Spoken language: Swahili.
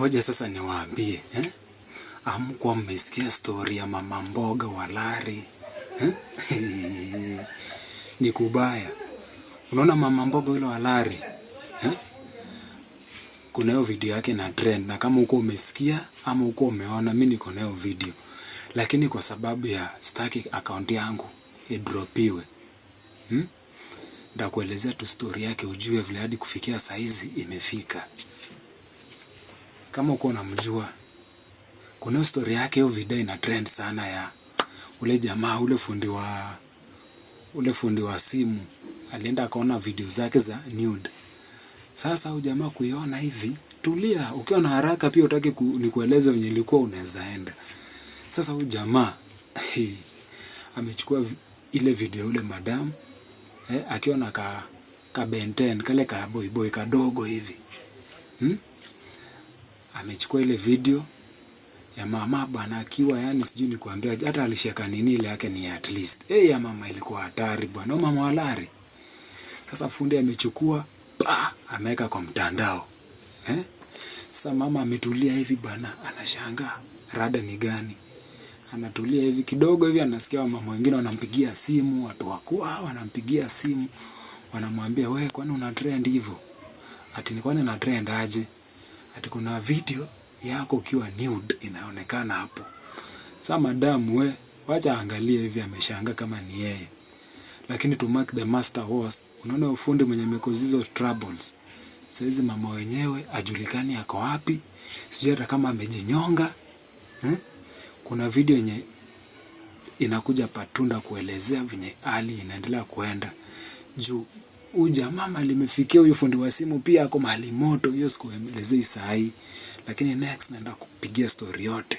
Ngoja sasa niwaambie, hamkuwa mmesikia story ya mama mboga Walari, Ni kubaya. Unaona mama mboga yule Walari, Kuna hiyo video yake na trend, na kama uko umesikia ama uko umeona, mimi niko na hiyo video. Lakini kwa sababu ya staki account yangu idropiwe, Ndakuelezea tu story yake ujue vile hadi kufikia saizi imefika. Kama uko unamjua, kuna story yake, hiyo video ina trend sana ya ule jamaa, ule fundi wa simu alienda akaona video zake za nude. Sasa huyu jamaa kuiona hivi, tulia, ukiwa na haraka pia utaki nikueleze venye ilikuwa unawezaenda. Sasa huyu jamaa amechukua ile video ule madam, akiwa na ka benten kale ka boy kadogo hivi. Amechukua ile video ya mama bana akiwa, yani sijui nikuambia, hata alishika nini ile yake ni at least. Ya mama ilikuwa hatari bwana, mama Walari. Sasa fundi amechukua, ameweka kwa mtandao. Sasa mama ametulia hivi bana, anashangaa rada ni gani. Anatulia hivi kidogo hivi, anasikia mama wengine wanampigia simu, watu wakua wanampigia simu, wanamwambia wewe kwani una trend hivyo? Ati ni kwani na trend aje? Ati kuna video yako ukiwa nude inaonekana hapo. Sasa madam wacha angalie hivi, ameshangaa kama ni yeye. Lakini to mark the master was, unaona ufundi mwenye mekozizo troubles. Saizi mama wenyewe ajulikani yako wapi, sijui hata kama amejinyonga. Kuna video yenye inakuja patunda kuelezea venye hali inaendelea kuenda. Juu huyu mama limefikia huyu fundi wa simu pia ako mahali moto, hiyo sikuelezei sahi. Lakini next naenda kupigia story yote.